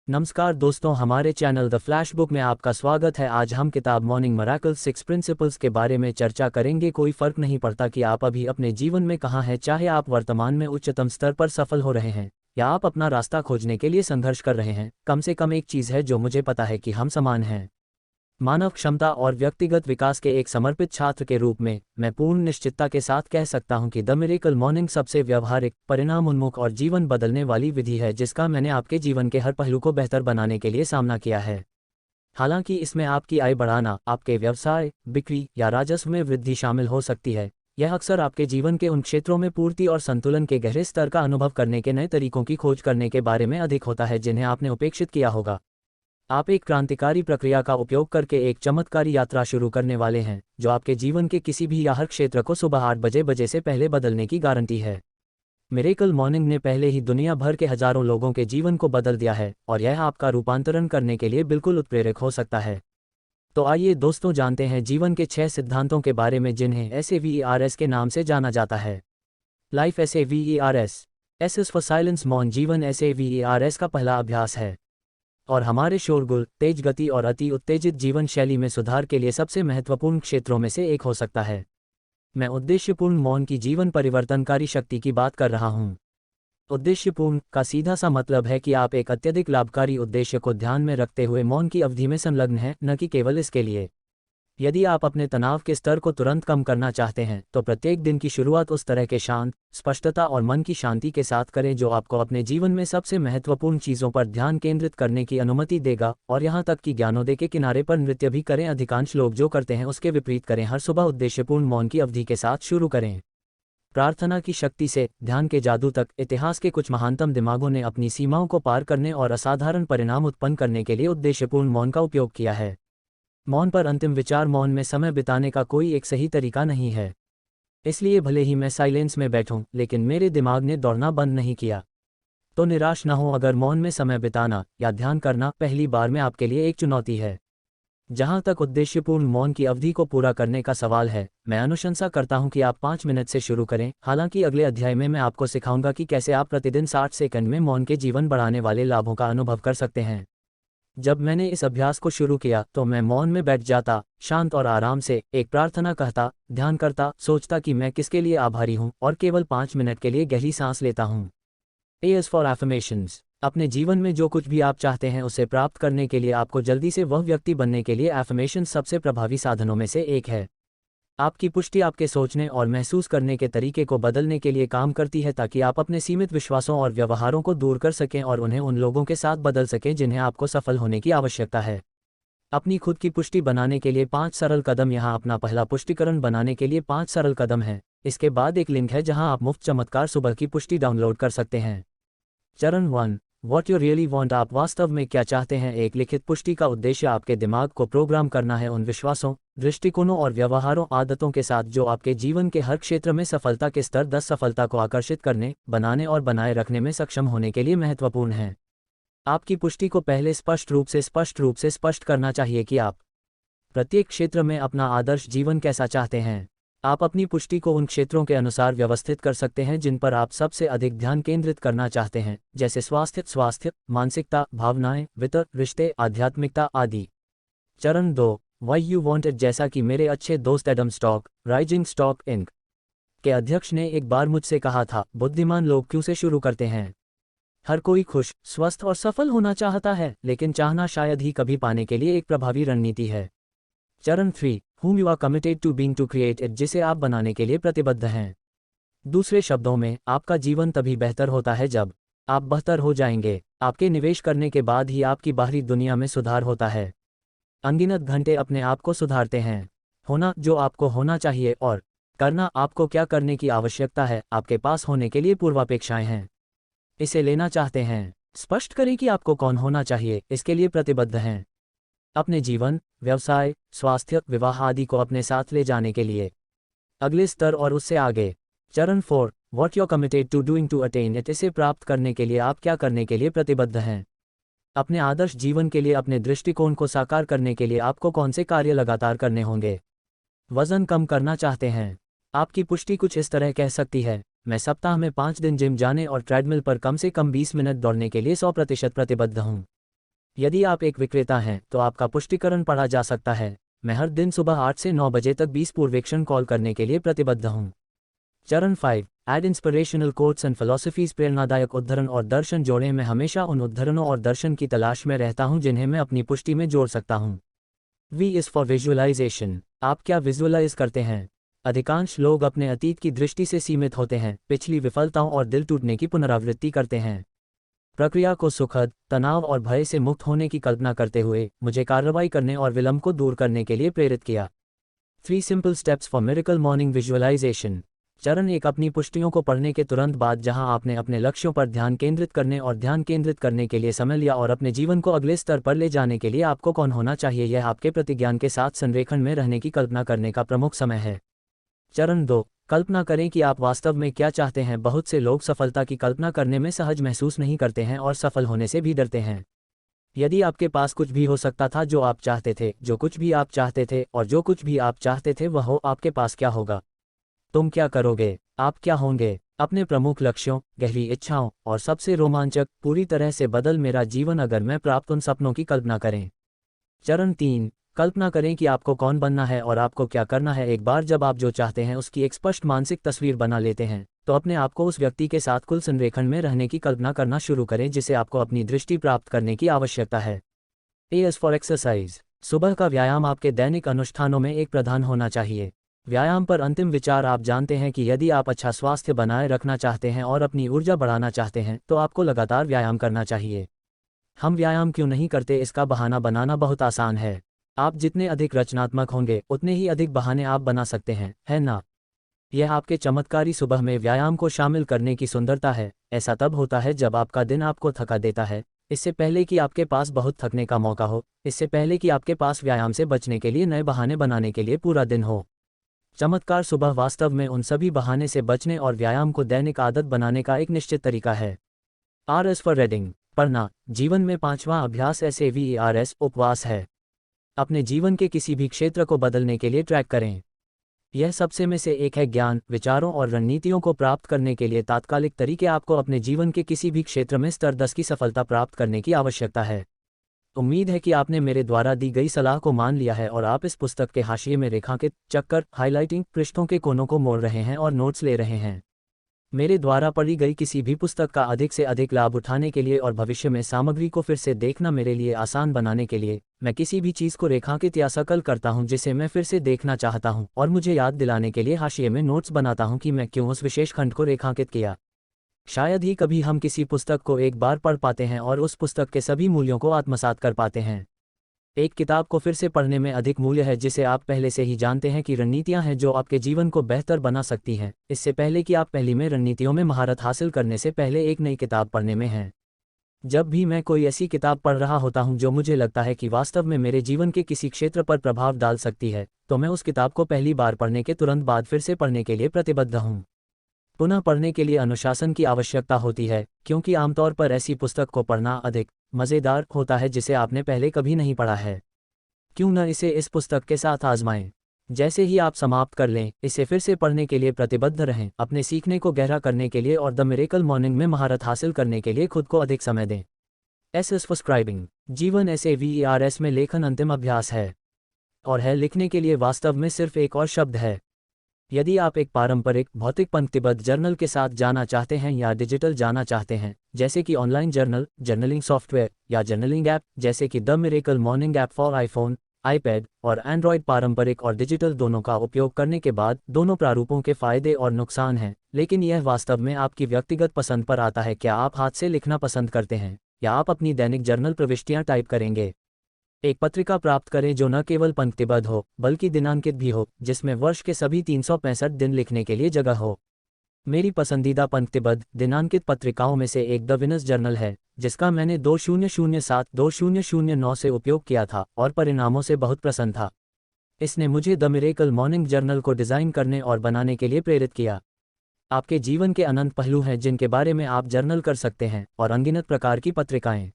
नमस्कार दोस्तों, हमारे चैनल द फ्लैश बुक में आपका स्वागत है। आज हम किताब मॉर्निंग मिरेकल्स 6 प्रिंसिपल्स के बारे में चर्चा करेंगे। कोई फर्क नहीं पड़ता कि आप अभी अपने जीवन में कहाँ हैं, चाहे आप वर्तमान में उच्चतम स्तर पर सफल हो रहे हैं या आप अपना रास्ता खोजने के लिए संघर्ष कर रहे हैं। कम से कम एक चीज़ है जो मुझे पता है कि हम समान हैं। मानव क्षमता और व्यक्तिगत विकास के एक समर्पित छात्र के रूप में मैं पूर्ण निश्चितता के साथ कह सकता हूं कि द मिरेकल मॉर्निंग सबसे व्यवहारिक, परिणाम उन्मुख और जीवन बदलने वाली विधि है जिसका मैंने आपके जीवन के हर पहलू को बेहतर बनाने के लिए सामना किया है। हालांकि इसमें आपकी आय बढ़ाना, आपके व्यवसाय, बिक्री या राजस्व में वृद्धि शामिल हो सकती है, यह अक्सर आपके जीवन के उन क्षेत्रों में पूर्ति और संतुलन के गहरे स्तर का अनुभव करने के नए तरीकों की खोज करने के बारे में अधिक होता है जिन्हें आपने उपेक्षित किया होगा। आप एक क्रांतिकारी प्रक्रिया का उपयोग करके एक चमत्कारी यात्रा शुरू करने वाले हैं जो आपके जीवन के किसी भी या हर क्षेत्र को सुबह 8 बजे से पहले बदलने की गारंटी है। मिरेकल मॉर्निंग ने पहले ही दुनिया भर के हजारों लोगों के जीवन को बदल दिया है और यह आपका रूपांतरण करने के लिए बिल्कुल उत्प्रेरक हो सकता है। तो आइए दोस्तों, जानते हैं जीवन के 6 सिद्धांतों के बारे में जिन्हें SAVERS के नाम से जाना जाता है। Life SAVERS, S is for silence. मौन जीवन SAVERS का पहला अभ्यास है और हमारे शोरगुल, तेज गति और अति उत्तेजित जीवन शैली में सुधार के लिए सबसे महत्वपूर्ण क्षेत्रों में से एक हो सकता है। मैं उद्देश्यपूर्ण मौन की जीवन परिवर्तनकारी शक्ति की बात कर रहा हूँ। उद्देश्यपूर्ण का सीधा सा मतलब है कि आप एक अत्यधिक लाभकारी उद्देश्य को ध्यान में रखते हुए मौन की अवधि में संलग्न हैं, न कि केवल इसके लिए। यदि आप अपने तनाव के स्तर को तुरंत कम करना चाहते हैं तो प्रत्येक दिन की शुरुआत उस तरह के शांत, स्पष्टता और मन की शांति के साथ करें जो आपको अपने जीवन में सबसे महत्वपूर्ण चीज़ों पर ध्यान केंद्रित करने की अनुमति देगा, और यहाँ तक कि ज्ञानोदय के किनारे पर नृत्य भी करें। अधिकांश लोग जो करते हैं उसके विपरीत करें। हर सुबह उद्देश्यपूर्ण मौन की अवधि के साथ शुरू करें। प्रार्थना की शक्ति से ध्यान के जादू तक, इतिहास के कुछ महानतम दिमागों ने अपनी सीमाओं को पार करने और असाधारण परिणाम उत्पन्न करने के लिए उद्देश्यपूर्ण मौन का उपयोग किया है। मौन पर अंतिम विचार। मौन में समय बिताने का कोई एक सही तरीका नहीं है, इसलिए भले ही मैं साइलेंस में बैठूं, लेकिन मेरे दिमाग ने दौड़ना बंद नहीं किया। तो निराश न हो अगर मौन में समय बिताना या ध्यान करना पहली बार में आपके लिए एक चुनौती है। जहां तक उद्देश्यपूर्ण मौन की अवधि को पूरा करने का सवाल है, मैं अनुशंसा करता हूं कि आप 5 मिनट से शुरू करें। हालांकि अगले अध्याय में मैं आपको सिखाऊंगा कि कैसे आप प्रतिदिन 60 सेकंड में मौन के जीवन बढ़ाने वाले लाभों का अनुभव कर सकते हैं। जब मैंने इस अभ्यास को शुरू किया तो मैं मौन में बैठ जाता, शांत और आराम से एक प्रार्थना कहता, ध्यान करता, सोचता कि मैं किसके लिए आभारी हूं और केवल 5 मिनट के लिए गहरी सांस लेता हूं। A is for affirmations। अपने जीवन में जो कुछ भी आप चाहते हैं उसे प्राप्त करने के लिए आपको जल्दी से वह व्यक्ति बनने के लिए एफर्मेशंस सबसे प्रभावी साधनों में से एक है। आपकी पुष्टि आपके सोचने और महसूस करने के तरीके को बदलने के लिए काम करती है ताकि आप अपने सीमित विश्वासों और व्यवहारों को दूर कर सकें और उन्हें उन लोगों के साथ बदल सकें जिन्हें आपको सफल होने की आवश्यकता है। अपनी खुद की पुष्टि बनाने के लिए 5 सरल कदम। यहाँ अपना पहला पुष्टिकरण बनाने के लिए 5 सरल कदम हैं। इसके बाद एक लिंक है जहाँ आप मुफ्त चमत्कार सुबह की पुष्टि डाउनलोड कर सकते हैं। चरण 1, What you really want। आप वास्तव में क्या चाहते हैं। एक लिखित पुष्टि का उद्देश्य आपके दिमाग को प्रोग्राम करना है उन विश्वासों, दृष्टिकोणों और व्यवहारों, आदतों के साथ जो आपके जीवन के हर क्षेत्र में सफलता के स्तर 10 सफलता को आकर्षित करने, बनाने और बनाए रखने में सक्षम होने के लिए महत्वपूर्ण हैं। आपकी पुष्टि को पहले स्पष्ट रूप से स्पष्ट करना चाहिए कि आप प्रत्येक क्षेत्र में अपना आदर्श जीवन कैसा चाहते हैं। आप अपनी पुष्टि को उन क्षेत्रों के अनुसार व्यवस्थित कर सकते हैं जिन पर आप सबसे अधिक ध्यान केंद्रित करना चाहते हैं, जैसे स्वास्थ्य, मानसिकता, भावनाएं, वित्त, रिश्ते, आध्यात्मिकता आदि। चरण 2, Why You Want It। जैसा कि मेरे अच्छे दोस्त Adam Stock, Rising Stock Inc के अध्यक्ष ने एक बार मुझसे कहा था, बुद्धिमान लोग क्यों से शुरू करते हैं। हर कोई खुश, स्वस्थ और सफल होना चाहता है, लेकिन चाहना शायद ही कभी पाने के लिए एक प्रभावी रणनीति है। चरण 3, Whom you are committed to being to create it। जिसे आप बनाने के लिए प्रतिबद्ध हैं। दूसरे शब्दों में, आपका जीवन तभी बेहतर होता है जब आप बेहतर हो जाएंगे। आपके निवेश करने के बाद ही आपकी बाहरी दुनिया में सुधार होता है। अनगिनत घंटे अपने आप को सुधारते हैं। होना जो आपको होना चाहिए और करना आपको क्या करने की आवश्यकता है आपके पास होने के लिए पूर्वापेक्षाएं हैं। इसे लेना चाहते हैं। स्पष्ट करें कि आपको कौन होना चाहिए, इसके लिए प्रतिबद्ध हैं। अपने जीवन, व्यवसाय, स्वास्थ्य, विवाह आदि को अपने साथ ले जाने के लिए अगले स्तर और उससे आगे। चरण 4, What you're committed to doing to attain it। इसे प्राप्त करने के लिए आप क्या करने के लिए प्रतिबद्ध हैं। अपने आदर्श जीवन के लिए अपने दृष्टिकोण को साकार करने के लिए आपको कौन से कार्य लगातार करने होंगे। वजन कम करना चाहते हैं। आपकी पुष्टि कुछ इस तरह कह सकती है, मैं सप्ताह में 5 दिन जिम जाने और ट्रेडमिल पर कम से कम 20 मिनट दौड़ने के लिए 100% प्रतिबद्ध हूँ। यदि आप एक विक्रेता हैं तो आपका पुष्टिकरण पढ़ा जा सकता है। मैं हर दिन सुबह 8 से 9 बजे तक 20 पूर्वेक्षण कॉल करने के लिए प्रतिबद्ध हूँ। चरण 5, add inspirational quotes and philosophies. प्रेरणादायक उद्धरण और दर्शन जोड़ें। मैं हमेशा उन उद्धरणों और दर्शन की तलाश में रहता हूँ जिन्हें मैं अपनी पुष्टि में जोड़ सकता हूँ। V is for visualization. आप क्या विजुअलाइज करते हैं? अधिकांश लोग अपने अतीत की दृष्टि से सीमित होते हैं, पिछली विफलताओं और दिल टूटने की पुनरावृत्ति करते हैं। प्रक्रिया को सुखद, तनाव और भय से मुक्त होने की कल्पना करते हुए मुझे कार्रवाई करने और विलंब को दूर करने के लिए प्रेरित किया। 3 simple steps for miracle morning visualization. चरण 1, अपनी पुष्टियों को पढ़ने के तुरंत बाद जहां आपने अपने लक्ष्यों पर ध्यान केंद्रित करने के लिए समय लिया और अपने जीवन को अगले स्तर पर ले जाने के लिए आपको कौन होना चाहिए, यह आपके प्रतिज्ञान के साथ संरेखण में रहने की कल्पना करने का प्रमुख समय है। चरण 2, कल्पना करें कि आप वास्तव में क्या चाहते हैं। बहुत से लोग सफलता की कल्पना करने में सहज महसूस नहीं करते हैं और सफल होने से भी डरते हैं। यदि आपके पास कुछ भी हो सकता था जो आप चाहते थे, जो कुछ भी आप चाहते थे और जो कुछ भी आप चाहते थे वह हो, आपके पास क्या होगा? तुम क्या करोगे? आप क्या होंगे? अपने प्रमुख लक्ष्यों, गहरी इच्छाओं और सबसे रोमांचक, पूरी तरह से बदल मेरा जीवन अगर मैं प्राप्त उन सपनों की कल्पना करें। चरण 3, कल्पना करें कि आपको कौन बनना है और आपको क्या करना है। एक बार जब आप जो चाहते हैं उसकी एक स्पष्ट मानसिक तस्वीर बना लेते हैं तो अपने आप को उस व्यक्ति के साथ कुल संरेखण में रहने की कल्पना करना शुरू करें जिसे आपको अपनी दृष्टि प्राप्त करने की आवश्यकता है। A is for exercise. सुबह का व्यायाम आपके दैनिक अनुष्ठानों में एक प्रधान होना चाहिए। व्यायाम पर अंतिम विचार। आप जानते हैं कि यदि आप अच्छा स्वास्थ्य बनाए रखना चाहते हैं और अपनी ऊर्जा बढ़ाना चाहते हैं तो आपको लगातार व्यायाम करना चाहिए। हम व्यायाम क्यों नहीं करते, इसका बहाना बनाना बहुत आसान है। आप जितने अधिक रचनात्मक होंगे उतने ही अधिक बहाने आप बना सकते हैं, है ना? यह आपके चमत्कारी सुबह में व्यायाम को शामिल करने की सुंदरता है। ऐसा तब होता है जब आपका दिन आपको थका देता है, इससे पहले कि आपके पास बहुत थकने का मौका हो, इससे पहले कि आपके पास व्यायाम से बचने के लिए नए बहाने बनाने के लिए पूरा दिन हो। चमत्कार सुबह वास्तव में उन सभी बहाने से बचने और व्यायाम को दैनिक आदत बनाने का एक निश्चित तरीका है। R S for reading. पढ़ना। जीवन में 5वां अभ्यास SAVERS उपवास है। अपने जीवन के किसी भी क्षेत्र को बदलने के लिए ट्रैक करें। यह सबसे में से एक है। ज्ञान, विचारों और रणनीतियों को प्राप्त करने के लिए तात्कालिक तरीके। आपको अपने जीवन के किसी भी क्षेत्र में स्तर 10 की सफलता प्राप्त करने की आवश्यकता है। उम्मीद है कि आपने मेरे द्वारा दी गई सलाह को मान लिया है और आप इस पुस्तक के हाशिए में रेखांकित, चक्कर, हाइलाइटिंग, पृष्ठों के कोनों को मोड़ रहे हैं और नोट्स ले रहे हैं। मेरे द्वारा पढ़ी गई किसी भी पुस्तक का अधिक से अधिक लाभ उठाने के लिए और भविष्य में सामग्री को फिर से देखना मेरे लिए आसान बनाने के लिए, मैं किसी भी चीज़ को रेखांकित या सकल करता हूं जिसे मैं फिर से देखना चाहता हूं और मुझे याद दिलाने के लिए हाशिए में नोट्स बनाता हूं कि मैं क्यों उस विशेष खंड को रेखांकित किया। शायद ही कभी हम किसी पुस्तक को एक बार पढ़ पाते हैं और उस पुस्तक के सभी मूल्यों को आत्मसात कर पाते हैं। एक किताब को फिर से पढ़ने में अधिक मूल्य है जिसे आप पहले से ही जानते हैं कि रणनीतियां हैं जो आपके जीवन को बेहतर बना सकती हैं, इससे पहले कि आप पहली में रणनीतियों में महारत हासिल करने से पहले एक नई किताब पढ़ने में हैं। जब भी मैं कोई ऐसी किताब पढ़ रहा होता हूं जो मुझे लगता है कि वास्तव में मेरे जीवन के किसी क्षेत्र पर प्रभाव डाल सकती है, तो मैं उस किताब को पहली बार पढ़ने के तुरंत बाद फिर से पढ़ने के लिए प्रतिबद्ध हूं। पुनः पढ़ने के लिए अनुशासन की आवश्यकता होती है, क्योंकि आमतौर पर ऐसी पुस्तक को पढ़ना अधिक मज़ेदार होता है जिसे आपने पहले कभी नहीं पढ़ा है। क्यों न इसे इस पुस्तक के साथ आजमाएं? जैसे ही आप समाप्त कर लें, इसे फिर से पढ़ने के लिए प्रतिबद्ध रहें। अपने सीखने को गहरा करने के लिए और द मिरेकल मॉर्निंग में महारत हासिल करने के लिए खुद को अधिक समय दें। S is for scribing. जीवन SAVERS में लेखन अंतिम अभ्यास है और है लिखने के लिए वास्तव में सिर्फ एक और शब्द है। यदि आप एक पारंपरिक भौतिक पंक्तिबद्ध जर्नल के साथ जाना चाहते हैं या डिजिटल जाना चाहते हैं, जैसे कि ऑनलाइन जर्नल, जर्नलिंग सॉफ्टवेयर या जर्नलिंग ऐप जैसे कि the miracle morning app for iPhone, iPad और एंड्रॉयड, पारंपरिक और डिजिटल दोनों का उपयोग करने के बाद दोनों प्रारूपों के फायदे और नुकसान हैं, लेकिन यह वास्तव में आपकी व्यक्तिगत पसंद पर आता है। क्या आप हाथ से लिखना पसंद करते हैं या आप अपनी दैनिक जर्नल प्रविष्टियां टाइप करेंगे? एक पत्रिका प्राप्त करें जो न केवल पंक्तिबद्ध हो बल्कि दिनांकित भी हो, जिसमें वर्ष के सभी 365 दिन लिखने के लिए जगह हो। मेरी पसंदीदा पंक्तिबद्ध दिनांकित पत्रिकाओं में से एक द विनर्स जर्नल है, जिसका मैंने 2007-2009 से उपयोग किया था और परिणामों से बहुत प्रसन्न था। इसने मुझे द मिरेकल मॉर्निंग जर्नल को डिज़ाइन करने और बनाने के लिए प्रेरित किया। आपके जीवन के अनंत पहलू हैं जिनके बारे में आप जर्नल कर सकते हैं और अनगिनत प्रकार की पत्रिकाएं।